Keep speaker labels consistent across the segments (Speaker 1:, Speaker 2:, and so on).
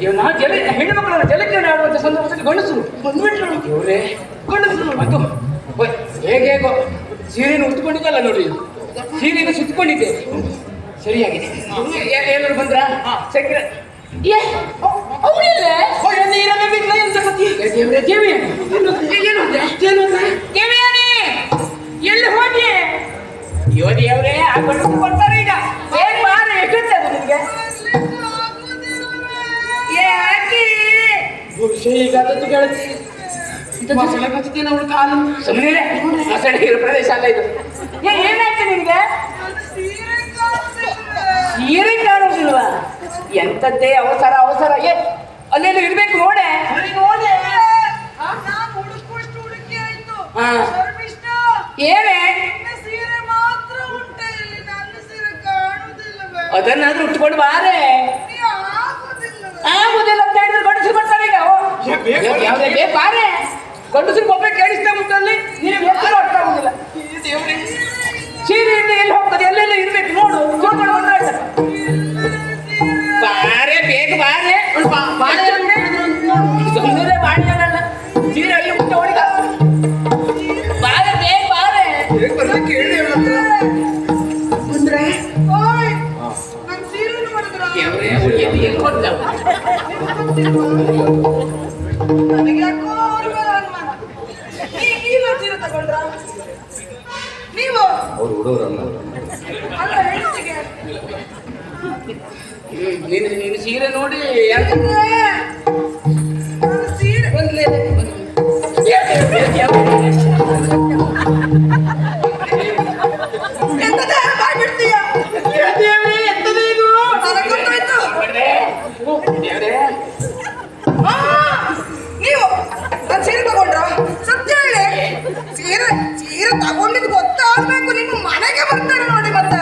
Speaker 1: ಹೆಣ್ಣು ಮಕ್ಕಳನ್ನ ಜಲಕ್ಕೆ ಆಡುವಂತ ಸಂದರ್ಭದಲ್ಲಿ ಗಂಡಸರು ಬಂದ್ಬಿಟ್ರು ಇವರೇ ಗಂಡಸರು ಅದು ಹೇಗೇಗೋ ಸೀರೆಯನ್ನು ಉತ್ಕೊಂಡಿದ್ದಲ್ಲ ನೋಡಿ ಸೀರೆಯನ್ನು ಸುತ್ತಕೊಂಡಿದ್ದೆ ಸರಿಯಾಗಿದೆ ಏನಾದ್ರು ಬಂದ್ರ ಎಲ್ಲಿ ಹೋಗಿ ಯೋಧಿ ಅವರೇ ಆ ಗಂಡಸರು ಬರ್ತಾರೆ ಈಗ ಏನ್ ಮಾರೆ ಎಷ್ಟೊತ್ತೆ ಅದು ನಿಮಗೆ ಈಗ ಅದನ್ನು ಕೇಳುತ್ತಿ ಮಸಳೆ ಕಚ್ತೇನೆ ಅವಳು ಕಾಲು ಸುಮ್ಮನೆ ಮಸಳೆ ಇರೋ ಪ್ರದೇಶ ಅಲ್ಲ ಇದು ಏನಾಯ್ತು ನಿನಗೆ ಸೀರೆ ಕಾಣುವುದಿಲ್ವಾ ಎಂತದ್ದೇ ಅವಸರ ಅವಸರ ಅಲ್ಲೆಲ್ಲ ಇರ್ಬೇಕು ನೋಡೆ ಏನೇ ಅದನ್ನಾದ್ರೂ ಉಟ್ಕೊಂಡು ಬಾರೆ ಆಗುದಿಲ್ಲ ಅಂತ ಹೇಳಿದ್ರೆ ಗಂಡಸರು ಬರ್ತಾರೆ ಈಗ ಯಾವುದೇ ಬೇಕಾರೆ ಗಂಡಸರು ಒಬ್ಬ ಕೇಳಿಸ್ತಾ ಮುಟ್ಟಲ್ಲಿ ನೀವು ಎಷ್ಟು ಅರ್ಥ ಆಗುದಿಲ್ಲ ಸೀರೆಯಿಂದ ಎಲ್ಲಿ ಹೋಗ್ತದೆ ಎಲ್ಲೆಲ್ಲ ಇರ್ಬೇಕು ನೋಡು ತಿಳ್ಕೊಂಡು ಬಂದಾಡ ಬಾರೆ ಬೇಗ ಬಾರೆ ಸುಮ್ಮನೆ ಬಾಡಿಯಲ್ಲ ಸೀರೆ ಅಲ್ಲಿ ಮುಟ್ಟ ಹೊಡಿದ ಬಾರೆ ಬೇಗ ಬಾರೆ ಕೇಳಿ ಬಂದ್ರೆ ನೀನು ಸೀರೆ ನೋಡಿ ಸೀರೆ ಬಂದ್ಲೇ
Speaker 2: ನೀವು ಸೀರೆ ತಗೊಂಡ್ರ ಸತ್ಯ ಹೇಳಿ ಸೀರೆ ಸೀರೆ ತಗೊಂಡಿದ್ ಗೊತ್ತಾಗ್ಬೇಕು ನಿಮ್ಮ ಮನೆಗೆ ಬರ್ತಾರೆ ನೋಡಿ ಮತ್ತೆ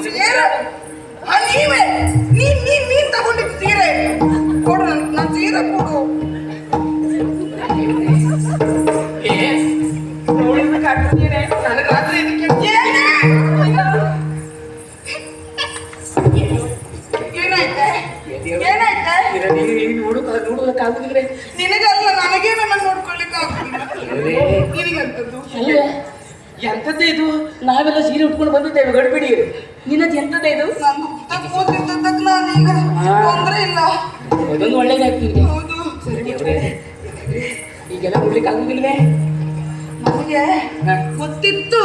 Speaker 2: ಸೀರೆ ನೀವೇ ನೀನ್ ತಗೊಂಡಿದ್ ಸೀರೆ ಕೊಡು ನನ್ ಸೀರೆ ಕೊಡು
Speaker 1: ನನಗೆ ರಾತ್ರಿ ನೋಡೋದಕ್ಕಾಗುದಿದ್ರೆ
Speaker 2: ನಿನಗಲ್ಲ ನನಗೇ ನನ್ನ ನೋಡ್ಕೊಳ್ಳಿಕ್ಕೆ ನಿನಗಂತದ್ದು
Speaker 1: ಎಂತದ್ದೇ ಇದು ನಾವೆಲ್ಲ ಸೀರೆ ಉಟ್ಕೊಂಡು ಬಂದಿದ್ದೇವೆ ಗಡಿಬಿಡಿ ನಿನ್ನದು ಎಂತದ್ದೇ ಇದು
Speaker 2: ಓದಿದ್ದಕ್ಕೆ ನಾನೀಗ ತೊಂದರೆ ಇಲ್ಲ
Speaker 1: ಅದೊಂದು ಒಳ್ಳೇದಾಗ್ತಿದೆ
Speaker 2: ಹೌದು
Speaker 1: ಈಗೆಲ್ಲ ನೋಡ್ಲಿಕ್ಕೆ ಆಗುದಿಲ್ವೇ
Speaker 2: ನನಗೆ ಗೊತ್ತಿತ್ತು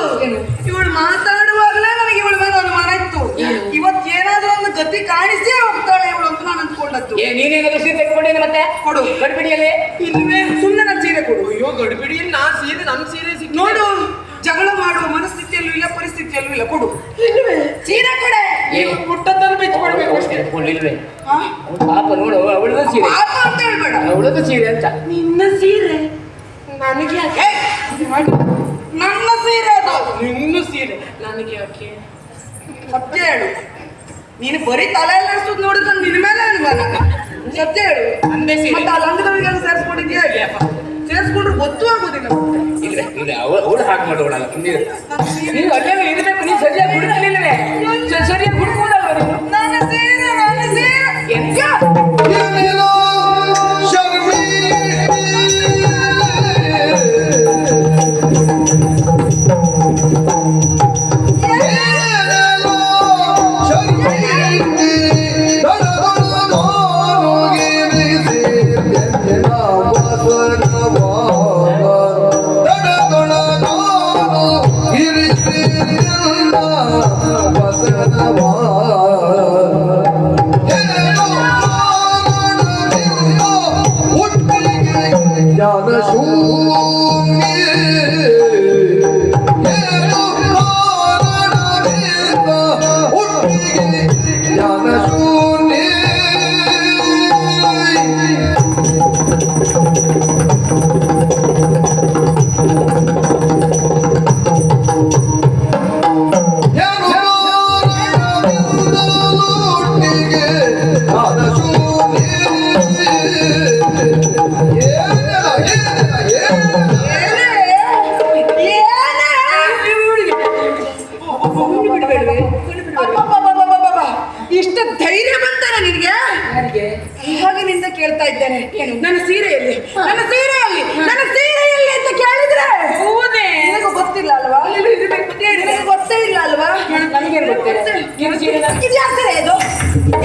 Speaker 2: ಇವಳು ಮಾತಾಡುವಾಗಲೇ ನನಗೆ ಇವಳ ಮೇಲೆ ಒಂದು ಮನ ಇತ್ತು ಇವತ್ತು ಏನಾದ್ರೂ ಒಂದು ಗತಿ ಕಾಣಿಸೇ ಹೋಗ್ತಾಳೆ ಇವಳು ಅಂತ ನಾನು ಅಂದ್ಕೊಂಡದ್ದು
Speaker 1: ನೀನೇನಾದ್ರೂ ಸೀರೆ ತೆಗೆದುಕೊಂಡೇನೆ ಮತ್ತೆ
Speaker 2: ಕೊಡು
Speaker 1: ಗಡಿಬಿಡಿಯಲ್ಲಿ
Speaker 2: ಇಲ್ಲವೇ ಸುಮ್ಮನೆ ನನ್ನ ಸೀರೆ ಕೊಡು
Speaker 1: ಅಯ್ಯೋ ಗಡಿಬಿಡಿಯಲ್ಲಿ ನಾ ಸೀರೆ ನನ್ನ ಸೀರೆ
Speaker 2: ನೋಡು ಜಗಳ ಮಾಡುವ ಮನಸ್ಥಿತಿಯಲ್ಲೂ ಇಲ್ಲ ಪರಿಸ್ಥಿತಿಯಲ್ಲೂ ಇಲ್ಲ ಕೊಡು ಇಲ್ಲವೇ ಸೀರೆ ಕೊಡೆ
Speaker 1: ಮುಟ್ಟದ್ದನ್ನು ಬಿಚ್ಚಿಕೊಡ್ಬೇಕು ಅಷ್ಟೇ ಕೊಡ್ಲಿಲ್ವೇ ಪಾಪ ನೋಡು ಅವಳದ ಸೀರೆ
Speaker 2: ಪಾಪ ಅಂತ ಹೇಳ್ಬೇಡ
Speaker 1: ಅವಳದ ಸೀರೆ ಅಂತ
Speaker 2: ನಿನ್ನ ಸೀರೆ ನನಗೆ ನನ್ನ ಸೀರೆ ಅದು
Speaker 1: ನಿನ್ನ ಸೀರೆ ನನಗೆ ಯಾಕೆ
Speaker 2: ಸತ್ಯ ಹೇಳು ನೀನು ಬರೀ ತಲೆ ನಡೆಸೋದು ನೋಡಿದ್ರೆ ನಿನ್ನ ಮೇಲೆ ಅನ್ಬಾರ ಸತ್ಯ ಹೇಳು
Speaker 1: ಅಂದೇ ಸೀರೆ
Speaker 2: ಮತ್ತೆ ಆ ಲಂಗದವರಿಗೆಲ್ಲ ಸೇರಿಸ್ಕೊಂಡಿದ್ಯಾ ಸೇರಿಸ್ಕೊಂಡ್ರೆ ಗೊತ್ತೂ ಆಗೋದಿಲ್ಲ
Speaker 1: ಇಲ್ಲ ಅವಳು ಹಾಗೆ ಮಾಡೋಳಲ್ಲ ನೀವು ಅಲ್ಲೇ ಇರಬೇಕು ನೀವು ಸರಿಯಾಗಿ ಹುಡುಕಲಿಲ್ಲವೇ ಸರಿಯಾಗಿ ಹುಡುಕೋದಲ್ವ
Speaker 2: ನನ್ನ ಸೀರೆ
Speaker 1: ಎಂತ
Speaker 3: Bye.
Speaker 2: ಧೈರ್ಯ ಬಂತಾನೆ ನಿನಗೆ?
Speaker 1: ಯಾರಿಗೆ?
Speaker 2: ಹಾಗಿನಿಂದ ಕೇಳ್ತಾ ಇದ್ದೇನೆ.
Speaker 1: ಏನು?
Speaker 2: ನನ್ನ ಸೀರೆಯಲ್ಲಿ ನನ್ನ ಸೀರೆಯಲ್ಲಿ ನನ್ನ ಸೀರೆಯಲ್ಲಿ ಅಂತ ಕೇಳಿದ್ರೆ
Speaker 1: ಹೌದೇ?
Speaker 2: ನಿನಗೂ ಗೊತ್ತಿಲ್ಲ ಅಲ್ವಾ? ನಿನಗೆ ಗೊತ್ತೇ ಇಲ್ಲ ಅಲ್ವಾ?
Speaker 1: ನನಗೇನು ಗೊತ್ತಿಲ್ಲ. ಏನು ಸೀರೆ?
Speaker 2: ಇದು ಯಾವ ಸೀರೆ ಇದು?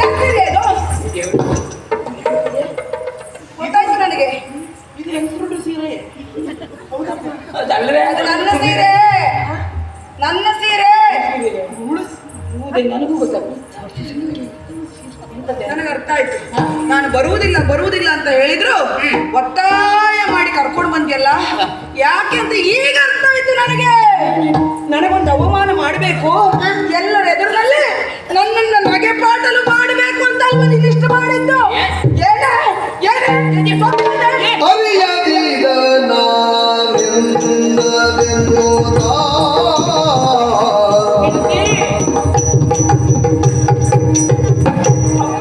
Speaker 2: ಯಾವ ಸೀರೆ ಇದು? ಗೊತ್ತಾಯ್ತು ನನಗೆ.
Speaker 1: ಇದು ಹೆಂಗಸರು ಸೀರೆ. ಅದಲ್ಲವೇ?
Speaker 2: ಅದು ನನ್ನ ಸೀರೆ, ನನ್ನ ಸೀರೆ.
Speaker 1: ಹೌದೇ? ನನಗೂ ಗೊತ್ತಾಗ್ತದೆ.
Speaker 2: ನನಗೆ ಅರ್ಥ ಆಯ್ತು. ನಾನು ಬರುವುದಿಲ್ಲ ಬರುವುದಿಲ್ಲ ಅಂತ ಹೇಳಿದ್ರು ಒತ್ತಾಯ ಮಾಡಿ ಕರ್ಕೊಂಡು ಬಂದಿಯಲ್ಲ, ಯಾಕೆ ಅಂತ ಈಗ ಅರ್ಥ ಆಯ್ತು ನನಗೆ. ನನಗೊಂದು ಅವಮಾನ ಮಾಡಬೇಕು, ಎಲ್ಲರ ಎದುರಿನಲ್ಲಿ ನನ್ನನ್ನು ನಗೆ ಪಾಟಲು ಮಾಡಬೇಕು ಅಂತ ಅಲ್ವಾ ನೀನು ಇಷ್ಟ ಮಾಡಿದ್ದು? ಏನೇ
Speaker 3: ಅರಿಯದಿದ ನಾನೆಂದೆಂದು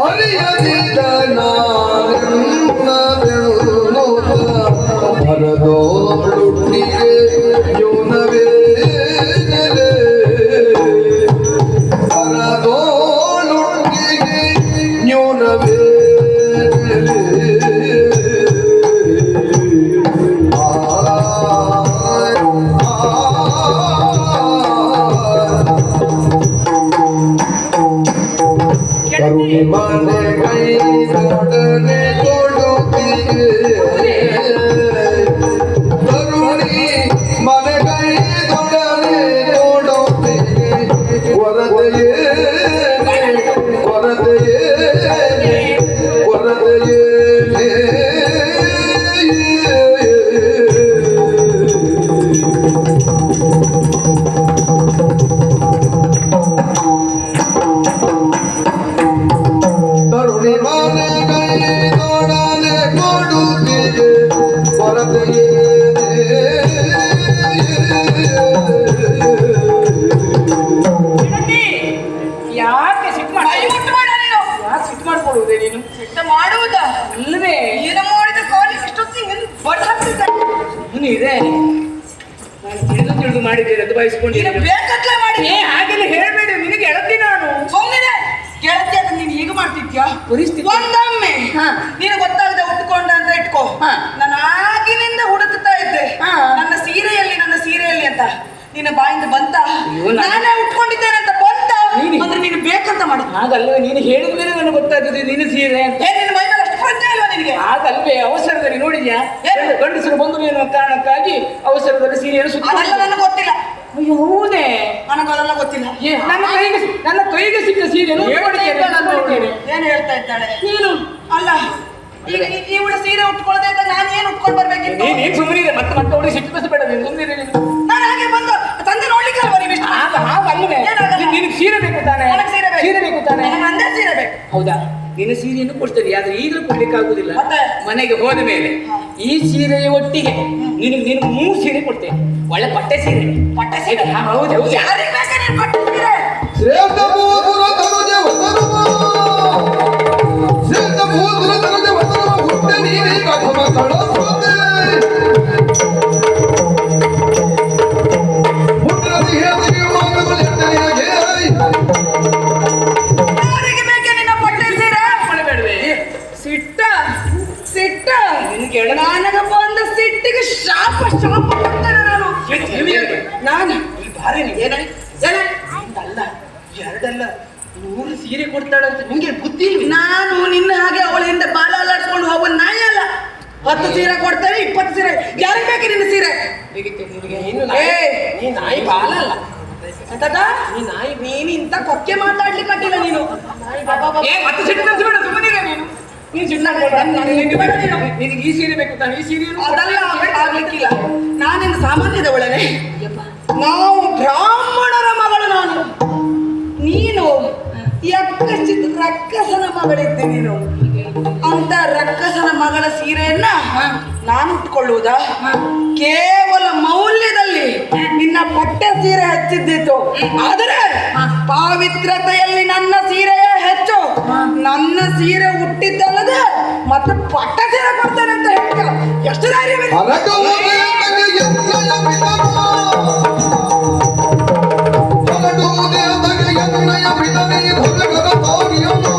Speaker 3: ಅರಿಯದಿದ ನಾನೆಂದೆಂದು ಹರದೋಳುಟ್ಟಿಗೆ ಯೋನವೇ ಹರದೋಳುಟ್ಟಿಗೆ ಯೋನವೇ ಕರುಣೆ ಮನೆ ಕೈ ಕೊಡನೆ ಕೊಡುತ್ತೀಗೆ ಕರುಣಿ ಮನೆ ಕೈ ಕೊಡನೆ ಕೊಡುತ್ತೀಗೆ ಕೊರತೆಯೇ ಕೊರತೆಯೇ ಕೊರತೆಯೇ ಕರುಣೆ ಮನೆ ಕೈ ಕೊಡನೆ ಕೊಡುತ್ತೀಗೆ ಕೊರತೆಯೇ
Speaker 1: ಯಾಕೆ ಸಿಟ್ಟು
Speaker 2: ಕೈಮುಟ್ಟು ಮಾಡ ನೀನು.
Speaker 1: ಯಾಕೆ ಸಿಟ್ಟು ಮಾಡ್ಕೊಳ್ಳುವುದೇ ನೀನು?
Speaker 2: ಸಿಟ್ಟು ಮಾಡುವುದಾ?
Speaker 1: ಅಲ್ಲವೇ?
Speaker 2: ಏನು ಮಾಡಿದ ಕಾಲಿಗೆ ಇಷ್ಟೊತ್ತಿಗೆ ಬಡ ಹಾಕ್ತಿದ್ದ.
Speaker 1: ನೀನು ಇದೆ. ನಾನು ತಿಳಿದು ಮಾಡಿದ್ದೇನೆ ಅದು
Speaker 2: ನೀನು
Speaker 1: ಬಯಸ್ಕೊಂಡಿದ್ದೇನೆ.
Speaker 2: ಬೇಕಟ್ಲೆ ಮಾಡಿ.
Speaker 1: ಹಾಗೆಲ್ಲ ಹೇಳಬೇಡಿ, ನಿನಗೆ ಹೇಳ್ತಿ ನಾನು.
Speaker 2: ಸುಮ್ಮನೆ ಗೆಳತಿ ಅಂತ ನೀನು ಈಗ ಮಾಡ್ತಿದ್ಯಾ?
Speaker 1: ಪರಿಸ್ಥಿತಿ.
Speaker 2: ಒಂದೊಮ್ಮೆ
Speaker 1: ಹಾ.
Speaker 2: ನೀನು ಗೊತ್ತಾಗದೆ ಉಟ್ಕೊಂಡ ಅಂತ ಇಟ್ಕೋ.
Speaker 1: ಹಾ.
Speaker 2: ನಾನು ಆಗಿನಿಂದ ಹುಡುಕ್ತಾ ಇದ್ದೆ
Speaker 1: ಹಾ.
Speaker 2: ನನ್ನ ಸೀರೆಯಲ್ಲಿ ಅಂತ. ನಿನ್ನ ಬಾಯಿಂದ ಬಂತ?
Speaker 1: ಅಯ್ಯೋ,
Speaker 2: ನಾನೇ ಉಟ್ಕೊಂಡಿದ್ದೇನೆ ಅಂತ ಬಂತ?
Speaker 1: ನೀನು-
Speaker 2: ಅಂದ್ರೆ ನೀನು ಬೇಕಂತ ಮಾಡಿ.
Speaker 1: ಹಾಗಲ್ವೇ? ನೀನು ಹೇಳಿದ ಮೇಲೆ ನನಗೆ ಗೊತ್ತಾಗ್ತದೆ ನೀನು ಸೀರೆ ಅಂತ.
Speaker 2: ಏನ್ ನಿನ್ನ ಮೈ ಮೇಲೆ ಅಷ್ಟು ಪ್ರಜ್ಞೆ ಇಲ್ವಾ ನಿನಗೆ?
Speaker 1: ಹಾಗಲ್ವೇ? ಅವಸರದಲ್ಲಿ ನೋಡಿದ್ಯಾ?
Speaker 2: ಏನು?
Speaker 1: ಗಂಡಸರು ಬಂದರು ಎನ್ನುವ ಕಾರಣಕ್ಕಾಗಿ ಅವಸರದಲ್ಲಿ ಸೀರೆಯನ್ನು ಸುತ್ತ.
Speaker 2: ಅದೆಲ್ಲ ನನಗೆ ಗೊತ್ತಿಲ್ಲ.
Speaker 1: ಅಯ್ಯೋ ಹೌದೇ?
Speaker 2: ನನಗೆ ಅದೆಲ್ಲ ಗೊತ್ತಿಲ್ಲ.
Speaker 1: ನನ್ನ ಕೈಗೆ ಸಿಕ್ಕ ಸೀರೆಯನ್ನು ನೋಡಿದ್ದೇನೆ.
Speaker 2: ಏನು ಹೇಳ್ತಾ ಇದ್ದಾಳೆ
Speaker 1: ನೀನು
Speaker 2: ಅಲ್ಲ? ಈಗ ಇವಳ ಸೀರೆ ಉಟ್ಕೊಳ್ಳದೆ ಇದ್ದಾಗ ನಾನು ಏನು ಉಟ್ಕೊಂಡು ಬರ್ಬೇಕಿತ್ತು?
Speaker 1: ನೀನು ಸುಮ್ಮನೆ ಮತ್ತೆ ಅವಳಿಗೆ ಸಿಟ್ಟು ಬೇಡ. ನೀನು ಸುಮ್ಮನೆ
Speaker 2: ನಾನು ಹಾಗೆ ಬಂದು ತಂದೆ ನೋಡ್ಲಿಕ್ಕೆ ಅಲ್ವಾ ನೀವು ಇಷ್ಟು?
Speaker 1: ಹಾಗಲ್ವೇ?
Speaker 2: ಏನಾಗಲ್ಲ.
Speaker 1: ನಿನಗೆ ಸೀರೆ ಬೇಕು ತಾನೆ?
Speaker 2: ನನಗೆ ಸೀರೆ ಬೇಕು.
Speaker 1: ಸೀರೆ ಬೇಕು ತಾನೆ?
Speaker 2: ನನಗೆ ಅಂದೇ ಸೀರೆ ಬೇಕು.
Speaker 1: ಹೌದಾ? ನಿನ್ನ ಸೀರೆಯನ್ನು ಕೊಡ್ತೇನೆ, ಆದ್ರೆ ಈಗಲೂ ಕೊಡ್ಲಿಕ್ಕೆ ಆಗುದಿಲ್ಲ.
Speaker 2: ಮತ್ತೆ?
Speaker 1: ಮನೆಗೆ ಹೋದ ಮೇಲೆ ಈ ಸೀರೆಯ ಒಟ್ಟಿಗೆ ನಿನಗೆ 3 ಸೀರೆ ಕೊಡ್ತೇನೆ. ಒಳ್ಳೆ ಪಟ್ಟೆ ಸೀರೆ.
Speaker 2: ಪಟ್ಟೆ ಸೀರೆ?
Speaker 1: ಹೌದು ಹೌದು.
Speaker 2: ಯಾರಿಗೆ ಬೇಕಾ ನೀನು ಪಟ್ಟೆ ಸೀರೆ?
Speaker 3: ಶ್ರೇಷ್ಠ ಭೂತುರ ತನುಜ ವತನವ ಶ್ರೇಷ್ಠ ಭೂತುರ ತನುಜ ವತನವ ಹುಟ್ಟೆ ನೀನೇ ಕಥಮ ಕಳಸೋದೆ ಹುಟ್ಟದಿ ಹೇದಿಗೆ ಮಾತುಗಳು ಎತ್ತನೆಯಾಗೆ
Speaker 2: ಯಾರಿಗೆ ಬೇಕಾ ನಿನ್ನ ಪಟ್ಟೆ ಸೀರೆ?
Speaker 1: ಮಾಡಬೇಡವೆ.
Speaker 2: ಸಿಟ್ಟ ಸಿಟ್ಟ
Speaker 1: ನಿನಗೆ
Speaker 2: ನನಗೆ ಬಂದ ಸಿಟ್ಟಿಗೆ ಶಾಪ ಕೊಡ್ತೇನೆ ನಾನು.
Speaker 1: ನಾನು ಬಾರಿ ಅಲ್ಲ 2 ಅಲ್ಲ 3 ಸೀರೆ ಕೊಡ್ತಾಳಂತ ನಿಂಗೆ ಬುದ್ಧಿ ಇಲ್ಲ.
Speaker 2: ನಾನು ನಿನ್ನ ಹಾಗೆ ಅವಳಿಂದ ಬಾಲ ಅಲ್ಲಾಡ್ಸ್ಕೊಂಡು ಹೋಗೋ ನಾಯಿ ಅಲ್ಲ. 10 ಸೀರೆ ಕೊಡ್ತೇನೆ, 20 ಸೀರೆ. ಯಾರಿಗೆ ಬೇಕು ನಿನ್ನ ಸೀರೆ?
Speaker 1: ನೀ ನಾಯಿ ಬಾಲ ಅಲ್ಲ.
Speaker 2: ಅಂತದ? ನೀನು ಇಂಥ ಕೊಕ್ಕೆ ಮಾತಾಡ್ಲಿಕ್ಕೆ ಅಡ್ಡಿಲ್ಲ ನೀನು.
Speaker 1: ಮತ್ತೆ ಸಿಟ್ಟು ತರಿಸ್ಬೇಡ, ಸುಮ್ಮನಿರೆ ನೀನು. ನೀನು ನಿನಗೆ ಈ ಸೀರೆ ಬೇಕು ತಾನೆ? ಈ ಸೀರೆಯನ್ನು
Speaker 2: ಅದೆಲ್ಲ ಆಗ್ಲಿಕ್ಕಿಲ್ಲ. ನಾನೇನು ಸಾಮಾನ್ಯದವಳನೆ? ನಾವು ಬ್ರಾಹ್ಮಣರ ಮಗಳು. ನಾನು ನೀನು ಯಕ್ಕಚಿತ್ ರಕ್ಕಸನ ಮಗಳಿದ್ದೆ. ನೀನು ಅಂತ ರಕ್ಕಸನ ಮಗಳ ಸೀರೆಯನ್ನ ನಾನು ಉಟ್ಕೊಳ್ಳುವುದಾ? ಕೇವಲ ಮೌಲ್ಯದಲ್ಲಿ ನಿನ್ನ ಪಟ್ಟೆ ಸೀರೆ ಹೆಚ್ಚಿದ್ದಿತ್ತು, ಆದರೆ ಪಾವಿತ್ರತೆಯಲ್ಲಿ ನನ್ನ ಸೀರೆಯೇ ಹೆಚ್ಚು. ನನ್ನ ಸೀರೆ ಹುಟ್ಟಿದ್ದಲ್ಲದೆ ಮತ್ತೆ ಪಟ್ಟೆ ಸೀರೆ ಕೊಡ್ತೇನೆ ಅಂತ ಹೇಳ್ತ ಎಷ್ಟು ಧೈರ್ಯವಿದೆ?
Speaker 3: ಹೊರಟು ದೇವತೆಗೆ ಎನ್ನಯ ಬಿಡನೆ ಹೊರಗರ ತೋರಿಯನು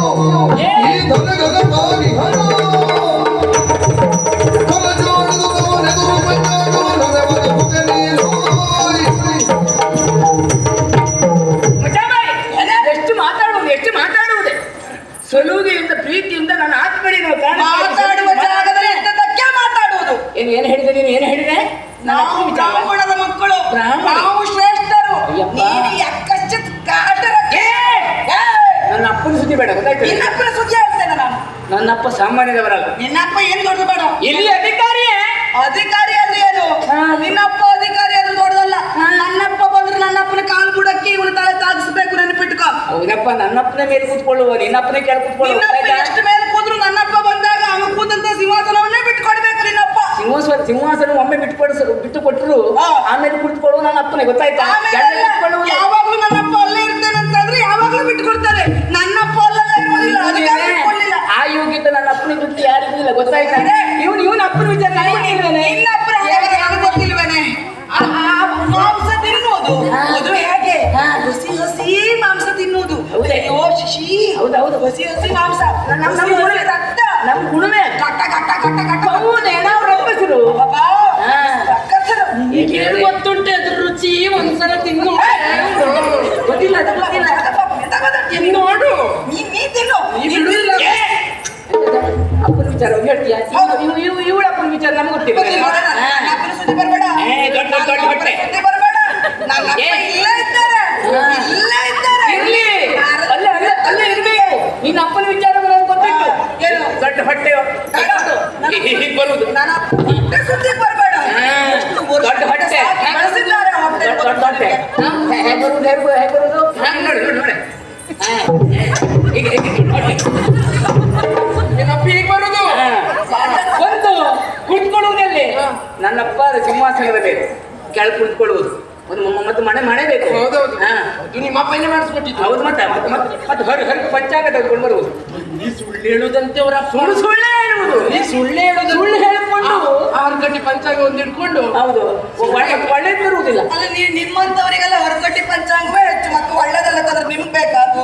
Speaker 1: ಸಲುಗೆಯಿಂದ ಪ್ರೀತಿಯಿಂದ ನನ್ನ ಆತ್ಮಡಿ ನಾವು
Speaker 2: ಮಾತಾಡುವ ಜಾಗದಲ್ಲಿ ಎಂತದಕ್ಕೆ ಮಾತಾಡುವುದು?
Speaker 1: ಏನು ಹೇಳಿದೆ ನೀನು? ಏನು ಹೇಳಿದೆ?
Speaker 2: ನಾವು ಬ್ರಾಹ್ಮಣರ ಮಕ್ಕಳು, ನಾವು ಶ್ರೇಷ್ಠರು.
Speaker 1: ಅಯ್ಯಪ್ಪ.
Speaker 2: ನೀನು ಯಕ್ಕಶ್ಚಿತ್ ಕಾಟರಕ್ಕೆ.
Speaker 1: ನನ್ನ ಅಪ್ಪನ ಸುದ್ದಿ ಬೇಡ, ಗೊತ್ತಾಯ್ತು?
Speaker 2: ನಿನ್ನಪ್ಪನ ಸುದ್ದಿ ಹೇಳ್ತೇನೆ ನಾನು.
Speaker 1: ನನ್ನಪ್ಪ ಸಾಮಾನ್ಯದವರಲ್ಲ.
Speaker 2: ನಿನ್ನಪ್ಪ ಏನು ದೊಡ್ಡದು ಬೇಡ.
Speaker 1: ಇಲ್ಲಿ ಅಧಿಕಾರಿಯೇ.
Speaker 2: ಅಧಿಕಾರಿ ಅಂದ್ರೆ ಏನು? ನಿನ್ನಪ್ಪ ಅಧಿಕಾರಿ ಆದ್ರೂ ದೊಡ್ಡದಲ್ಲ. ನನ್ನಪ್ಪ ಬಂದ್ರೆ ನನ್ನಪ್ಪನ ಕಾಲು ಬುಡಕ್ಕೆ ಇವನು ತಲೆ ತಾಗಿಸ್ಬೇಕು, ನೆನಪಿಟ್ಕೋ.
Speaker 1: ಹೌದಪ್ಪ, ನನ್ನಪ್ಪನ ಮೇಲೆ ಕೂತ್ಕೊಳ್ಳುವ, ನಿನ್ನಪ್ಪನ ಕೆಳ ಕೂತ್ಕೊಳ್ಳುವ.
Speaker 2: ನಿನ್ನಪ್ಪ ಎಷ್ಟು ಮೇಲೆ ಕೂತ್ರು ನನ್ನಪ್ಪ ಬಂದಾಗ ಅವನು ಕೂತಂತ ಸಿಂಹಾಸನವನ್ನೇ ಬಿಟ್ಕೊಡ್ಬೇಕು ನಿನ್ನಪ್ಪ.
Speaker 1: ಸಿಂಹಾಸನ ಒಮ್ಮೆ ಬಿಟ್ಟು ಕೊಟ್ಟರು, ಆಮೇಲೆ ಕುಳಿತುಕೊಳ್ಳುವ ನನ್ನ ಅಪ್ಪನೇ, ಗೊತ್ತಾಯ್ತಾ?
Speaker 2: ಯಾವಾಗ್ಲೂ ನನ್ನಪ್ಪ ಅಲ್ಲೇ ಇರ್ತೇನೆ ಅಂತಂದ್ರೆ ಯಾವಾಗ್ಲೂ ಬಿಟ್ಕೊಡ್ತಾರೆ. ನನ್ನಪ್ಪ ಅಲ್ಲೆಲ್ಲ ಇರುವುದಿಲ್ಲ, ಅಧಿಕಾರ ಇಟ್ಕೊಳ್ಳಿಲ್ಲ.
Speaker 1: ಆ ಯೋಗ್ಯತೆ ನನ್ನ ಅಪ್ಪನಿಗೆ ಬಿಟ್ಟು ಯಾರಿಗಿಲ್ಲ, ಗೊತ್ತಾಯ್ತಾ? ಇವನ ಅಪ್ಪನ ವಿಚಾರ
Speaker 2: ನಿನ್ನ ಅಪ್ಪನ ನನಗೆ ಗೊತ್ತಿಲ್ವೇನೆ? ಮಾಂಸ ತಿನ್ನುವುದು ಅದು ಹೇಗೆ? ಹಸಿ ಹಸಿ ಮಾಂಸ ತಿನ್ನುವುದು. ಅಯ್ಯೋ ಶಿಶಿ,
Speaker 1: ಹೌದೌದು,
Speaker 2: ಹಸಿ ಹಸಿ ಮಾಂಸ. ನಮ್ಮ ರಕ್ತ,
Speaker 1: ನಮ್ ಗುಣವೇ.
Speaker 2: ಕಟ್ಟ ಕಟ್ಟ ಕಟ್ಟ ಕಟ್ಟ
Speaker 1: ಹೌದೇ, ನಾವು ರಕ್ಕಸರು.
Speaker 2: ಈಗ
Speaker 1: ಗೊತ್ತುಂಟೆ ಅದ್ರ ರುಚಿ, ಒಂದ್ಸಲ ತಿನ್ನು. ಗೊತ್ತಿಲ್ಲ,
Speaker 2: ನೋಡು, ನೀ ತಿನ್ನು.
Speaker 1: ಅಪ್ಪನ ವಿಚಾರ ಹೇಳ್ತೀಯ? ಇವಳ ಅಪ್ಪನ ವಿಚಾರ ನಮ್ಗೆ ಗೊತ್ತಿಲ್ಲ.
Speaker 2: ಅಪ್ಪನ ಸುದ್ದಿ ಬರಬೇಡ,
Speaker 1: ದೊಡ್ಡ ಹೊಟ್ಟೆ
Speaker 2: ಸುದ್ದಿ ಬರಬೇಡ. ನನ್ನ ಇಲ್ಲೇ ಇದ್ದಾರೆ, ಇಲ್ಲೇ ಇದ್ದಾರೆ.
Speaker 1: ಇರ್ಲಿ, ಅಲ್ಲೇ ಇರ್ಬೇಕು. ನಿನ್ನ ಅಪ್ಪನ ವಿಚಾರ ನನಗೆ ಗೊತ್ತಿತ್ತು.
Speaker 2: ಏನು?
Speaker 1: ದೊಡ್ಡ ಹೊಟ್ಟೆ ಹೀಗೆ ಬರುವುದು.
Speaker 2: ನನ್ನ ಹೊಟ್ಟೆ ಸುದ್ದಿ ಬರಬೇಡ.
Speaker 1: ದೊಡ್ಡ ಹೊಟ್ಟೆ
Speaker 2: ಬೆಳೆಸಿದ್ದಾರೆ ಹೊಟ್ಟೆ.
Speaker 1: ದೊಡ್ಡ ಹೊಟ್ಟೆ ಹೇಗೆ ಬರುವುದು? ಹೇಗೆ ಬರುವುದು? ನೋಡಿ ನೋಡಿ, ಏನಪ್ಪ ಹೀಗೆ ಬರುವುದು? ಒಂದು ಕುಳಿತುಕೊಳ್ಳುವುದಲ್ಲಿ ನನ್ನಪ್ಪ ಸಿಂಹಾಸನದ ಮೇಲೆ ಕೆಳ ಕುಳಿತುಕೊಳ್ಳುವುದು, ಮತ್ತೆ ಮನೆ ಬೇಕು.
Speaker 3: ಹೌದೌದು, ನಿಮ್ಮ ಅಪ್ಪನೇ ಮಾಡಿಸ್ಕೊಟ್ಟಿದ್ದು.
Speaker 1: ಹೌದು, ಮತ್ತೆ ಹೊರಗೆ ಪಂಚಾಂಗ ತೆಗೆದುಕೊಂಡು ಬರುವುದು.
Speaker 3: ನೀ ಸುಳ್ಳು ಹೇಳುದಂತೆ ಅವರ
Speaker 1: ಸುಳ್ಳು ಹೇಳುವುದು.
Speaker 3: ನೀ ಸುಳ್ಳು ಹೇಳುದು,
Speaker 1: ಸುಳ್ಳು ಹೇಳಿಕೊಂಡು
Speaker 3: 6 ಗಂಟೆ ಪಂಚಾಂಗ ಒಂದು ಇಟ್ಕೊಂಡು.
Speaker 1: ಹೌದು, ಒಳ್ಳೇದು ಬರುವುದಿಲ್ಲ.
Speaker 2: ಅಲ್ಲ, ನಿಮ್ಮಂತವರಿಗೆಲ್ಲ ಹೊರಗಟ್ಟಿ ಪಂಚಾಂಗವೇ ಹೆಚ್ಚು, ಮತ್ತು ಒಳ್ಳೇದಲ್ಲ ತಂದ್ರೆ ನಿಮ್ಗೆ ಬೇಕಾದು.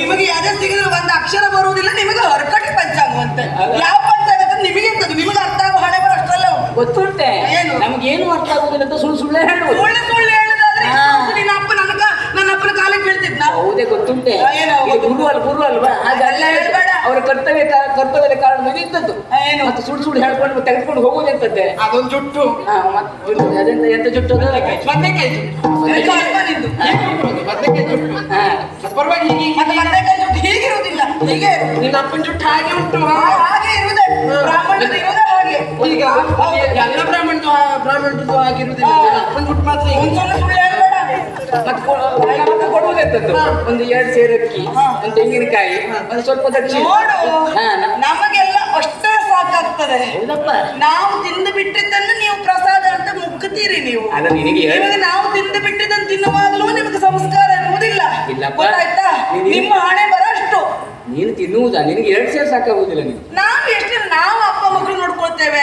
Speaker 2: ನಿಮಗೆ ಯಾವ್ದೇ ಸಿಗಿದ್ರೆ ಒಂದು ಅಕ್ಷರ ಬರುವುದಿಲ್ಲ, ನಿಮಗೆ ಹೊರಗಟ್ಟಿ ಪಂಚಾಂಗ ಅಂತೆ. ಯಾವ ಪಂಚಾಂಗ ಅಂತ ನಿಮಗೆ ಎಂತದ್ದು? ನಿಮಗೆ ಅರ್ಥ ಆಗೋ ಹಣೆ ಬರೋ ಅಷ್ಟರಲ್ಲ
Speaker 1: ಗೊತ್ತುಂಟೆ, ನಮ್ಗೇನು ಅರ್ಥ ಆಗುದಿಲ್ಲ ಅಂತ ಸುಳ್ಳು ಹೇಳುವುದು.
Speaker 2: ಸುಳ್ಳು ಹೇಳುದಾದ್ರೆ ನಿನ್ನ ಅಪ್ಪ ನನ್ನ ಅಪ್ಪನ ಕಾಲಿಗೆ ಬೀಳ್ತಿದ್ನ.
Speaker 1: ಹೌದೇ, ಗೊತ್ತುಂಟೆ. ಗುರು ಅಲ್ವಾ?
Speaker 2: ಅದೆಲ್ಲ ಹೇಳ್ಬೇಡ.
Speaker 1: ಅವರ ಕರ್ತವ್ಯದ ಕಾರಣ ಇದ್ದದ್ದು. ಮತ್ತೆ ಸುಳ್ಳು ಹೇಳ್ಕೊಂಡು ತೆಗೆದುಕೊಂಡು ಹೋಗುವುದಂತದ್ದೆ.
Speaker 3: ಅದೊಂದು ಜುಟ್ಟು,
Speaker 1: ಅದೆಂತ ಎಂತ ಜುಟ್ಟು?
Speaker 3: ಬದನೆಕಾಯಿ ಜುಟ್ಟು. ಬದನೆಕಾಯಿ ಜುಟ್ಟು ಪರವಾಗಿ
Speaker 2: ಹೀಗಿರುವುದಿಲ್ಲ. ಹೀಗೆ
Speaker 3: ನಿನ್ನ ಅಪ್ಪನ ಜುಟ್ಟು ಹಾಗೆ ಉಂಟು.
Speaker 2: ಹಾಗೆ ಇರುವುದೇ ಬ್ರಾಹ್ಮಣರು ಇರುವುದೇ ಹಾಗೆ.
Speaker 3: ಈಗ ಎಲ್ಲ ಬ್ರಾಹ್ಮಣರದ್ದು ಆಗಿರುವುದಿಲ್ಲ, ಅಪ್ಪನ ಜುಟ್ಟು ಮಾತ್ರ
Speaker 2: ಸುಳ್ಳು ಹೇಳ್ಬೇಡ.
Speaker 1: ಮತ್ತೆ ಕೊಡುವುದೆಂತದ್ದು? ಒಂದು 2 ಸೇರು ಅಕ್ಕಿ, ಒಂದು ತೆಂಗಿನಕಾಯಿ, ಒಂದು ಸ್ವಲ್ಪ ದಕ್ಷಿಣ.
Speaker 2: ನೋಡು, ನಮಗೆಲ್ಲ ಅಷ್ಟೇ ಸಾಕಾಗ್ತದೆ. ನಾವು ತಿಂದು ಬಿಟ್ಟಿದ್ದನ್ನು ನೀವು ಪ್ರಸಾದ ಅಂತ ಮುಗ್ಗುತ್ತೀರಿ. ನೀವು
Speaker 1: ಅಲ್ಲ, ನಿನಗೆ
Speaker 2: ನಾವು ತಿಂದು ಬಿಟ್ಟಿದ್ದನ್ನು ತಿನ್ನುವಾಗಲೂ ನಿಮಗೆ ಸಂಸ್ಕಾರ ಎನ್ನುವುದಿಲ್ಲ. ಗೊತ್ತಾಯ್ತಾ? ನಿಮ್ಮ ಹಣೆ ಬರಷ್ಟು.
Speaker 1: ನೀನು ತಿನ್ನುವುದಾ? ನಿನಗೆ 2 ಸೇರು ಸಾಕಾಗುವುದಿಲ್ಲ.
Speaker 2: ನಾವು ಅಪ್ಪ ಮಕ್ಕಳು ನೋಡ್ಕೊಳ್ತೇವೆ.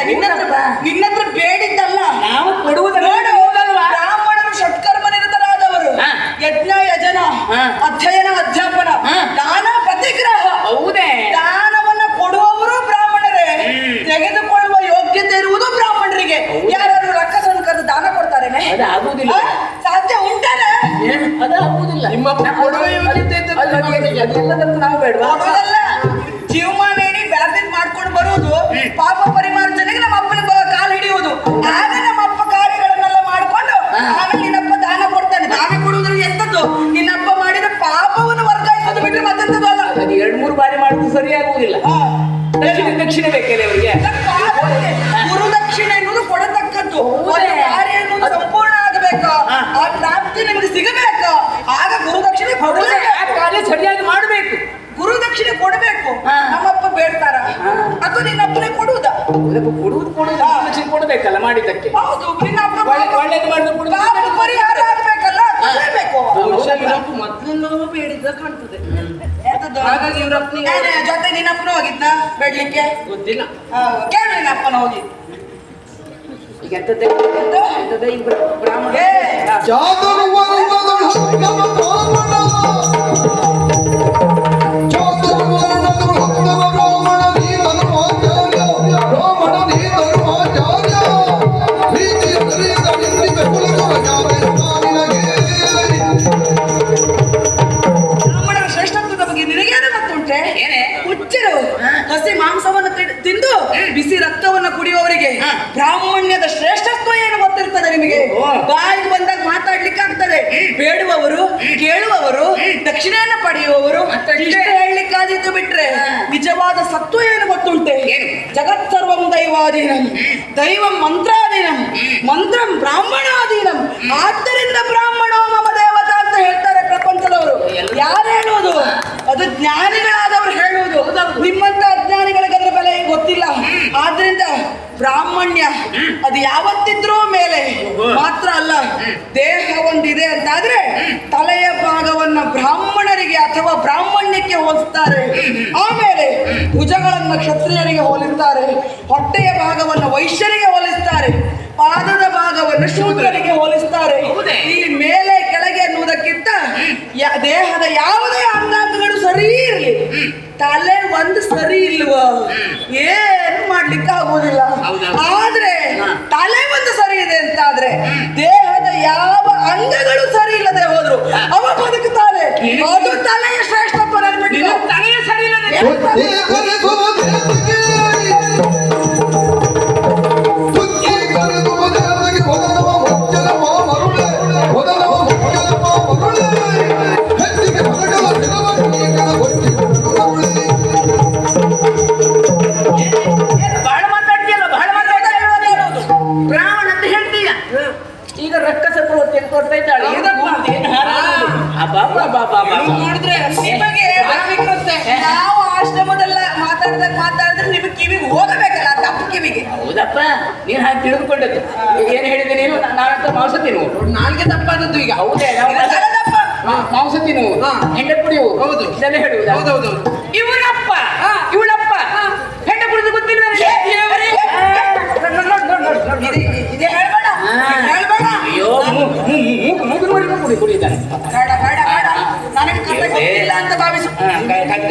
Speaker 2: ನಿನ್ನತ್ರ ಬೇಡಿದ್ದಲ್ಲ,
Speaker 1: ನಾವು ಕೊಡುವುದಲ್ಲ.
Speaker 2: ಬ್ರಾಹ್ಮಣರು ಷಟ್ಕರ್ಮ ನಿರತರಾದವರು. ಯಜ್ಞ ಯಜನ, ಅಧ್ಯಯನ ಅಧ್ಯಾಪನ, ದಾನ ಪ್ರತಿಗ್ರಹ.
Speaker 1: ಹೌದೇ,
Speaker 2: ದಾನವನ್ನ ಕೊಡುವವರು ಬ್ರಾಹ್ಮಣರೇ, ತೆಗೆದುಕೊಳ್ಳುವ ಯೋಗ್ಯತೆ ಇರುವುದು ಬ್ರಾಹ್ಮಣರಿಗೆ. ಯಾರು ರಕ್ಕಸನ್ನು ಕರೆದು ದಾನ ಕೊಡ್ತಾರೇನೆ?
Speaker 1: ಅದು ಆಗುವುದಿಲ್ಲ.
Speaker 2: ಸಾಧ್ಯ ಉಂಟೇನೆ?
Speaker 1: ಅದು ಆಗುವುದಿಲ್ಲ.
Speaker 3: ನಿಮ್ಮ ಕೊಡುವ ಯೋಗ್ಯತೆ
Speaker 1: ಅದೆಲ್ಲದಕ್ಕೂ ನಾವು ಬೇಡವಾ?
Speaker 2: ಕೊಡುವುದಲ್ಲ, ಜೀವಮಾನ ಇಡೀ ಬೆಳದಿಂಗ್ ಮಾಡ್ಕೊಂಡು ಬರುವುದು, ಪಾಪ ಪರಿಮಾರ್ಜನೆಗೆ ನಮ್ಮ ಅಪ್ಪನ ಕಾಲು ಹಿಡಿಯುವುದು. ಆಗ ನಮ್ಮ ಅಪ್ಪ ಕಾರ್ಯಗಳನ್ನೆಲ್ಲ ಮಾಡ್ಕೊಂಡು ಆಮೇಲೆ ನಿನ್ನಪ್ಪ ದಾನ ಕೊಡ್ತಾನೆ. ದಾನ ಕೊಡುವುದ್ರಲ್ಲಿ ಎಂತದ್ದು? ನಿನ್ನಪ್ಪ ಮಾಡಿದ ಪಾಪವನ್ನು ವರ್ಗಾಯಿಸೋದು ಬಿಟ್ಟರೆ ಮತ್ತೆಂತದ್ದು ಅಲ್ಲ.
Speaker 1: ಅದು 2-3 ಬಾರಿ ಮಾಡುವುದು ಸರಿಯಾಗುವುದಿಲ್ಲ. ದಕ್ಷಿಣ ಬೇಕಲ್ಲ ಅವರಿಗೆ.
Speaker 2: ಗುರು ದಕ್ಷಿಣೆ ಎನ್ನುವುದು ಕೊಡತಕ್ಕದ್ದು. ಕಾರ್ಯ ಎನ್ನುವುದು ಸಂಪೂರ್ಣ ಆಗಬೇಕು, ಆ ಪ್ರಾಪ್ತಿ ನಿಮಗೆ ಸಿಗಬೇಕು. ಆಗ ಗುರು ದಕ್ಷಿಣೆ
Speaker 1: ಕಾರ್ಯ ಸರಿಯಾಗಿ ಮಾಡಬೇಕು.
Speaker 2: ಗುರು ದಕ್ಷಿಣೆ ಕೊಡಬೇಕು. ನಮ್ಮಪ್ಪ ಬೇಡ್ತಾರ ಅಥವಾ ನಿನ್ನಪ್ಪನೇ ಕೊಡುವುದ?
Speaker 1: ಕೊಡುವುದು ದಕ್ಷಿಣೆ ಕೊಡಬೇಕಲ್ಲ ಮಾಡಿದ್ದಕ್ಕೆ.
Speaker 2: ಹೌದು, ನಿನ್ನಪ್ಪ
Speaker 1: ಒಳ್ಳೇದು ಮಾಡಿದ
Speaker 2: ಪರಿಹಾರ ಆಗಬೇಕಲ್ಲ, ಕೊಡಬೇಕು.
Speaker 3: ಮೊದಲಿಂದ ಬೇಡಿದ್ದ ಕಾಣ್ತದೆ.
Speaker 2: ಹಾಗಾಗಿ ಜೊತೆ ನಿನ್ನಪ್ಪನ ಹೋಗಿದ್ನ ಬೇಡ್ಲಿಕ್ಕೆ?
Speaker 3: ಗೊತ್ತಿಲ್ಲ,
Speaker 2: ಕೇಳು ನಿನ್ನಪ್ಪನ ಹೋಗಿ.
Speaker 1: ಈಗ ಎಂತದ್ದೇ ಈ ಬ್ರಾಹ್ಮಣ
Speaker 2: ಬ್ರಾಹ್ಮಣರ ಶ್ರೇಷ್ಠತ್ವದ ಬಗ್ಗೆ ನೀಚರು ಹಸಿ ಮಾಂಸವನ್ನು ತಿಂದು ಬಿಸಿ ರಕ್ತವನ್ನು ಕುಡಿಯುವವರಿಗೆ ಬ್ರಾಹ್ಮಣ್ಯದ ಶ್ರೇಷ್ಠತ್ವ ಏನು ಗೊತ್ತಿರ್ತದೆ ನಿಮಗೆ? ಬಾಯಿಗೆ ಬಂದಾಗ ಮಾತಾಡ್ಲಿಕ್ಕೆ ಆಗ್ತದೆ. ಬೇಡುವವರು, ಕೇಳುವವರು, ದಕ್ಷಿಣೆಯನ್ನು ಪಡೆಯುವವರು ಇಷ್ಟ ಹೇಳಲಿಕ್ಕಾದಿದ್ದು ಬಿಟ್ರೆ ನಿಜವಾದ ಸತ್ವ ಏನು ಗೊತ್ತುಂಟೆ? ಜಗತ್ ಸರ್ವಂ ದೈವಾಧೀನಂ, ದೈವಂ ಮಂತ್ರಾಧೀನಂ, ಮಂತ್ರಂ ಬ್ರಾಹ್ಮಣಾಧೀನಂ. ಆದ್ದರಿಂದ ಬ್ರಾಹ್ಮಣೋ ಮಮ ದೇವತಾ ಅಂತ ಹೇಳ್ತಾರೆ ಪ್ರಪಂಚದವರು. ಯಾರು ಹೇಳುವುದು? ಅದು ಜ್ಞಾನಿಗಳಾದವರು ಹೇಳುವುದು. ನಿಮ್ಮಂತ ಅಜ್ಞಾನಿಗಳಿಗೆ ಅದರ ಬೆಲೆ ಗೊತ್ತಿಲ್ಲ. ಆದ್ರಿಂದ ಬ್ರಾಹ್ಮಣ್ಯ ಅದು ಯಾವತ್ತಿದ್ರೂ ಮೇಲೆ ಮಾತ್ರ ಅಲ್ಲ. ದೇಹ ಒಂದಿದೆ ಅಂತಾದ್ರೆ ತಲೆಯ ಭಾಗವನ್ನ ಬ್ರಾಹ್ಮಣರಿಗೆ ಅಥವಾ ಬ್ರಾಹ್ಮಣ್ಯಕ್ಕೆ ಹೋಲಿಸ್ತಾರೆ. ಆಮೇಲೆ ಭುಜಗಳನ್ನ ಕ್ಷತ್ರಿಯರಿಗೆ ಹೋಲಿಸ್ತಾರೆ. ಹೊಟ್ಟೆಯ ಭಾಗವನ್ನು ವೈಶ್ಯರಿಗೆ ಹೋಲಿಸ್ತಾರೆ. ಪಾದದ ಭಾಗವನ್ನು ಶೂದ್ರರಿಗೆ ಹೋಲಿಸ್ತಾರೆ. ಈ ಮೇಲೆ ಕೆಳಗೆ ಅನ್ನುವುದಕ್ಕಿಂತ ದೇಹದ ಯಾವುದೇ ಅಂಗಾಂಗಗಳು ಸರಿ ಇರಲಿ, ತಲೆ ಒಂದು ಸರಿ ಇಲ್ವೋ ಏನು ಮಾಡ್ಲಿಕ್ಕೆ ಆಗುವುದಿಲ್ಲ. ಆದ್ರೆ ತಲೆ ಒಂದು ಸರಿ ಇದೆ ಅಂತಾದ್ರೆ ದೇಹದ ಯಾವ ಅಂಗಗಳು ಸರಿ ಇಲ್ಲದೆ ಹೋದ್ರು ಅವ ಬದುಕುತ್ತಾನೆ. ಅದು ತಲೆಯ ಶ್ರೇಷ್ಠತ್ವ. ತಲೆಯ ಸರಿ ಇಲ್ಲದೆ
Speaker 1: ಈಗ ರಕ್ಕಸ ಕೊಡ್ತಾ ಇದ್ದಾಳೆ.
Speaker 2: ನೋಡಿದ್ರೆ ನಿಮಗೆ ನಾವು ಆಶ್ರಮದಲ್ಲ ಮಾತಾಡಿದ್ರೆ ನಿಮಗೆ ಕಿವಿಗೆ ಹೋಗಬೇಕಲ್ಲ, ತಪ್ಪು ಕಿವಿಗೆ.
Speaker 1: ಹೌದಪ್ಪ, ನೀನ್ ಹಾಗೆ ತಿಳಿದುಕೊಂಡದ್ದು. ಏನ್ ಹೇಳಿದೆ ನೀನು? ನಾನಂತ ಮಾಂಸ ತಿನ್ನುವು.
Speaker 3: ನಾಲ್ಗೆ ತಪ್ಪಾದದ್ದು ಈಗ.
Speaker 1: ಹೌದೇ? ಮಾಂಸ ತಿನ್ನುವು, ಹೆಂಡ ಕುಡಿಯುವು. ಹೌದು, ಇದೆಲ್ಲ ಹೇಳುವುದು.
Speaker 3: ಹೌದೌದು.
Speaker 1: ಇವನಪ್ಪ ಇವಳಪ್ಪ ಹೆಂಡ ಕುಡಿದು ಗೊತ್ತಿಲ್ಲ.
Speaker 2: ಇದೇ ಹೇಳ್ಬೇಡ ಹೇಳ್ಬೇಡ.
Speaker 1: ಅಯ್ಯೋ, ಕುಡಿತಾನೆ.
Speaker 2: ಬೇಡ ಬೇಡ ಬೇಡ, ನನಗೆ ಕಥೆ ಗೊತ್ತಿಲ್ಲ ಅಂತ ಭಾವಿಸು.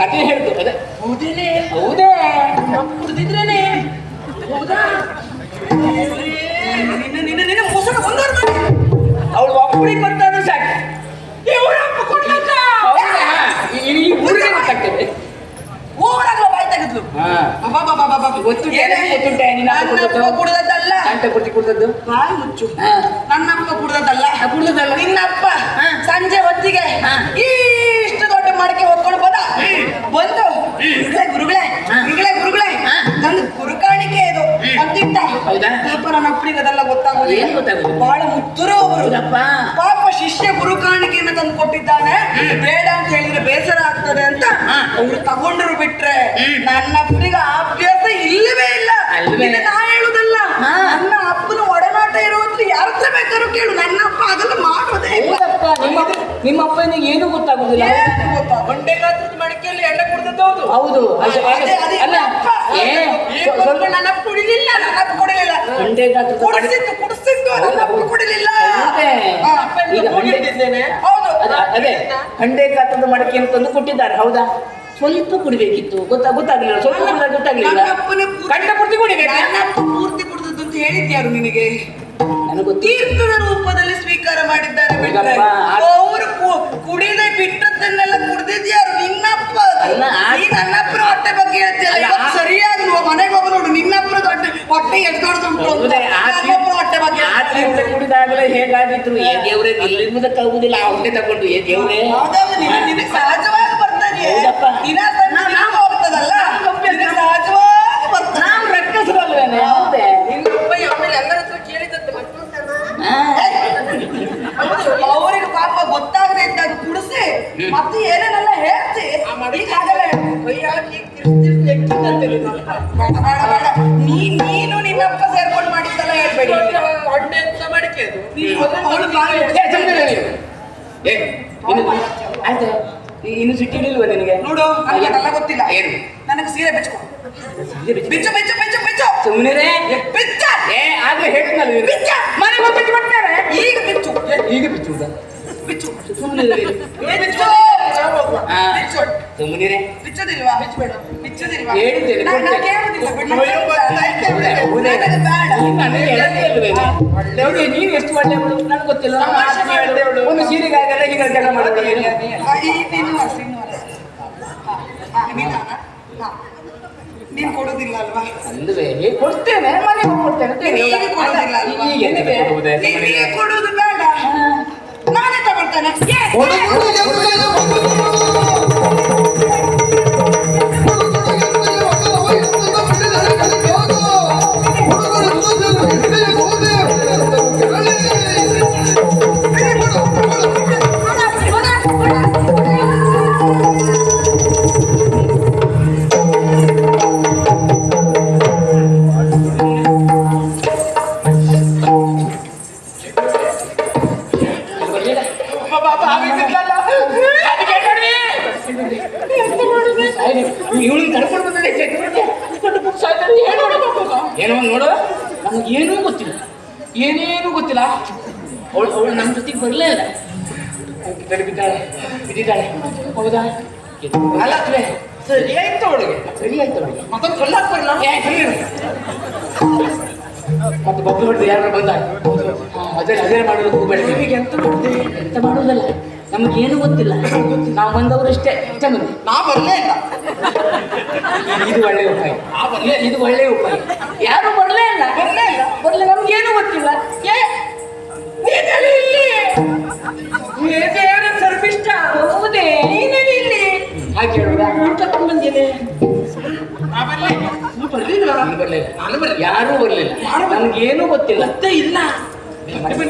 Speaker 1: ಕಥೆ ಹೇಳ್ತು. ಅದೇ
Speaker 2: ಹೌದೇನೆ?
Speaker 1: ಹೌದೇ?
Speaker 2: ಕುಡಿದಿದ್ರೇನೆ? ಹೌದಾ? ನಿನ್ನ ಮೊಸರು ಬಂದವ್ರು ಮಾಡಿ
Speaker 1: ಅವಳು ಒಬ್ಬರಿಗೆ ಗೊತ್ತಾದ್ರೆ ಸಾಕು. ಇವಳಪ್ಪ ಕೊಡ್ಲಕ್ಕ ಈ ಊರಿಗೆ ಗೊತ್ತಾಗ್ತದೆ.
Speaker 2: ಊರಾಗ ಬಾಯಿ ತೆಗೆದ್ಲು.
Speaker 1: ಗೊತ್ತುಂಟೆ
Speaker 2: ನನ್ನಪ್ಪ ಕುಡ್ದದ್ದಲ್ಲ.
Speaker 1: ಕುಡ್ದದ್ದು
Speaker 2: ಬಾಯಿ ಮುಚ್ಚು. ನನ್ನಪ್ಪ ಕುಡ್ದದ್ದಲ್ಲ.
Speaker 1: ಕುಡ್ದದ್ದಲ್ಲ.
Speaker 2: ನಿನ್ನಪ್ಪ ಸಂಜೆ ಹೊತ್ತಿಗೆ ಇಷ್ಟು ದೊಡ್ಡ ಮಡಕೆ ಹೊತ್ಕೊಂಡು ಬಂದು ಗುರುಗಳೇ ನಂದು ಗುರುಕಾಣಿಕೆ ಇದು ಅಂತಿಟ್ಟ. ಪಾಪ ನನ್ನ ಅಪ್ಪನಿಗೆ ಅದೆಲ್ಲ ಗೊತ್ತಾಗೋದು.
Speaker 1: ಏನು ಗೊತ್ತಾಗೋದು?
Speaker 2: ಬಹಳ ಮುತ್ತರು ಅವರು. ಪಾಪ ಶಿಷ್ಯ ಗುರುಕಾಣಿಕೆಯನ್ನು ತಂದು ಕೊಟ್ಟಿದ್ದಾನೆ, ಬೇಡ ಅಂತ ಹೇಳಿದ್ರೆ ಬೇಸರ ಆಗ್ತದೆ ಅಂತ ಅವರು ತಗೊಂಡ್ರು. ಬಿಟ್ರೆ ನನ್ನ ಅಪ್ಪನಿಗೆ ಅಭ್ಯಾಸ ಇಲ್ಲವೇ ಇಲ್ಲ. ನಾ ಹೇಳುದಲ್ಲ, ನನ್ನ ಅಪ್ಪನ ಒಡನಾಟ ಇರುವಂತ ಯಾರ ಹತ್ರ ಬೇಕಾದ್ರೂ ಕೇಳು. ನನ್ನ ಅಪ್ಪ ಅದೆಲ್ಲ ಮಾಡೋದೇ ಇಲ್ಲ.
Speaker 1: ನಿಮ್ಮ ಅಪ್ಪನಿಗೆ ಏನು ಗೊತ್ತಾಗುದಿಲ್ಲ.
Speaker 2: ಗೊತ್ತಾ? ಒಂದೇ ಗಾತ್ರದ ಮಡಿಕೆಯಲ್ಲಿ ಎಣ್ಣೆ ಕುಡ್ದದ್ದು.
Speaker 1: ಹೌದು.
Speaker 2: ಸ್ವಲ್ಪ ನನ್ನ ಅಪ್ಪ ಕುಡಿಲಿಲ್ಲ. ನನ್ನ ಅಪ್ಪ ಕುಡಿಲಿಲ್ಲ. ಕುಡಿಸಿದ್ದು ನನ್ನ ಅಪ್ಪ ಕುಡಿಲಿಲ್ಲ. ಹೌದು.
Speaker 1: ಅದೇ ಹಂಡೆ ಗಾತ್ರದ ಮಡಕೆ ಅಂತಂದು ಕೊಟ್ಟಿದ್ದಾರೆ. ಹೌದಾ? ಸ್ವಲ್ಪ ಕುಡಿಬೇಕಿತ್ತು. ಗೊತ್ತಾಗ್ಲಿಲ್ಲ. ಸ್ವಲ್ಪ ಗೊತ್ತಾಗ್ಲಿಲ್ಲ. ಕಂಡ ಪೂರ್ತಿ ಕುಡಿಬೇಕು.
Speaker 2: ನನ್ನ ಅಪ್ಪ ಪೂರ್ತಿ ಕುಡಿದದ್ದು ಅಂತ ಹೇಳಿದ್ಯಾರು ನಿನಗೆ?
Speaker 1: ನನಗೂ
Speaker 2: ತೀರ್ಥದ ರೂಪದಲ್ಲಿ ಸ್ವೀಕಾರ ಮಾಡಿದ್ದಾರೆ. ಅವರು ಕುಡಿದೇ ಬಿಟ್ಟದ್ದನ್ನೆಲ್ಲ ಕುಡ್ದಿದ್ಯಾರು? ನಿನ್ನಪ್ಪ. ನನ್ನಪ್ಪನ ಹೊಟ್ಟೆ ಬಗ್ಗೆ ಹೇಳ್ತಿಯಲ್ಲ. ಸರಿಯಾಗಿ ಮನೆಗೆ ಹೋಗ ನೋಡು, ನಿನ್ನಪ್ಪನ ಹೊಟ್ಟೆ ಎಡ್ದೊಡ್ದುಂಟು. ಹೊಟ್ಟೆ ಬಗ್ಗೆ
Speaker 1: ಕುಡಿದಾಗಲೇ ಹೇಗಾಗಿತ್ತು? ಏ ದೇವ್ರೆ, ನಿಲ್ಲುವುದಕ್ಕಾಗುದಿಲ್ಲ. ಆ ಹೊಟ್ಟೆ ತಗೊಂಡು ಏ ದೇವ್ರೆ.
Speaker 2: ನಿನಗೆ ಸಹಜವಾಗಿ ಬರ್ತಾನೆ. ಹೋಗ್ತದಲ್ಲ, ಸಹಜವಾಗಿ ಬರ್ತಾನೆ.
Speaker 1: ನಾವು ರಕ್ಕಸರಲ್ವೇನೆ? ಹೌದೇ?
Speaker 2: ಆಮೇಲೆ ಎಲ್ಲರ ಹತ್ರ ಕೇಳಿದಂತೆ ಅವರಿಗೆ ಪಾಪ ಗೊತ್ತಾಗದೆ ಇದ್ದಾಗ ಕುಡಿಸಿ ಮತ್ತೆ ಏನೇನೆಲ್ಲ ಹೇಳ್ತಿ. ನೀನು ನಿನ್ನಪ್ಪ ಸೇರ್ಕೊಂಡು ಮಾಡಿದ್ದಲ್ಲ ಹೇಳ್ಬೇಡಿ.
Speaker 3: ಹೊಟ್ಟೆ ಅಂತ ಮಡಿಕೆ ಅದು.
Speaker 1: ಆಯ್ತು, ಇನ್ನು ಸಿಟ್ಟಿಲಿಲ್ವ ನಿನಗೆ?
Speaker 2: ನೋಡು, ನನಗೆಲ್ಲ ಗೊತ್ತಿಲ್ಲ.
Speaker 1: ಏನು?
Speaker 2: ನನಗೆ ಸೀರೆ ಬೆಚ್ಕೊ. ಬಿಚ್ಚು ಬಿಚ್ಚು ಬಿಚ್ಚು ಬಿಚ್ಚು.
Speaker 1: ಸುಮ್ಮನೆ
Speaker 2: ಬಿಚ್ಚ.
Speaker 1: ಆದ್ರೆ ಹೇಳಿದ್ನಲ್ಲ,
Speaker 2: ಬಿಚ್ಚ.
Speaker 1: ಮನೆಗೆ ಹೋಗಿ ಬಿಚ್ಚು ಬರ್ತಾರೆ.
Speaker 2: ಈಗ ಬಿಚ್ಚು.
Speaker 1: ಈಗ ಬಿಚ್ಚುವುದ?
Speaker 2: ಬಿಚ್ಚು.
Speaker 1: ಸುಮ್ಮನೆ
Speaker 2: ಬಿಚ್ಚು.
Speaker 1: ಸುಮ್ಮನೆ
Speaker 2: ಬಿಚ್ಚೋದಿಲ್ವಾ? ಬಿಚ್ಚಬೇಡ. ಬಿಚ್ಚೋದಿಲ್ವಾ?
Speaker 1: ಹೇಳಿದ್ದೇನೆ.
Speaker 2: ನಾನು ಕೇಳುವುದಿಲ್ಲ.
Speaker 1: ನೀನು ಎಷ್ಟು ಒಳ್ಳೆಯವಳು ನನಗೆ ಗೊತ್ತಿಲ್ಲ. ಒಂದು ಸೀರೆಗಾಗಲ್ಲ ಹೀಗೆ ಜಗಳ ಮಾಡೋದು.
Speaker 2: ಹಾ. ನೀನ್ ಕೊಡುದಿಲ್ಲ ಅಲ್ವಾ?
Speaker 1: ಅಲ್ವೇ ಕೊಡ್ತೇನೆ, ಮನೆಗೆ ಕೊಡ್ತೇನೆ ಅಂತ ಹೇಳಿ.
Speaker 2: ನೀನು ಕೊಡುದಿಲ್ಲ ಅಲ್ವಾ?
Speaker 1: ಈಗ ಏನಿದೆ ಕೊಡುವುದೇ?
Speaker 2: ನೀನು ಕೊಡುದು ಬೇಡ, ನಾನೇ ತಗೊಳ್ತೇನೆ.
Speaker 1: ಇವಳು ಕರ್ಕೊಂಡು ಬಂದ್ರೆ ಏನೋ ನೋಡು, ನಮಗೇನೂ ಗೊತ್ತಿಲ್ಲ, ಏನೇನೂ ಗೊತ್ತಿಲ್ಲ. ಅವಳು ನಮ್ಮ ಜೊತೆಗೆ ಬರಲೇ ಇಲ್ಲ. ಬಿದ್ದಾಳೆ ಹೌದಾ?
Speaker 3: ಅಲ್ಲ ಸರಿ ಆಯ್ತು ಅವಳಿಗೆ,
Speaker 1: ಸರಿ ಆಯ್ತು ಅವಳಿಗೆ.
Speaker 3: ಮತ್ತೊಂದು ಕಲ್ಲಾಕ್ಬಾರಲ್ಲ.
Speaker 1: ಮತ್ತೆ ಬಬ್ಬು ಹೊಡೆದು ಯಾರು ಬಂದ ಅದೇ ಮಾಡೋದು ಹೋಗ್ಬೇಡ. ಎಂತ ಮಾಡೋದಲ್ಲ, ನಮಗೇನು ಗೊತ್ತಿಲ್ಲ. ನಾವು ಬಂದವರು ಇಷ್ಟೇ ಮಂದಿ.
Speaker 3: ನಾ ಬರ್ಲೇ ಇಲ್ಲ.
Speaker 1: ಇದು ಒಳ್ಳೆಯ ಉಪಾಯ, ಇದು ಒಳ್ಳೆಯ ಉಪಾಯ. ಯಾರು ಬರ್ಲೇ ಇಲ್ಲ, ಬರ್ಲೇ ನಮ್ಗೇನು ಗೊತ್ತಿಲ್ಲ. ಸರ್ವಿಷ್ಟ ಹೌದೇ? ನೀನೇನು ಇಲ್ಲಿ ಹಾಗೆ ಹೇಳುದ? ಕರ್ಕೊಂಡು ಬಂದೇನೆ.
Speaker 3: ಬರ್ಲಿಲ್ಲ.
Speaker 1: ಯಾರೂ ಬರ್ಲಿಲ್ಲ, ನಮ್ಗೇನು ಗೊತ್ತಿಲ್ಲ.
Speaker 3: ಮತ್ತೆ ಇಲ್ಲ.
Speaker 1: ಮತ್ತೆ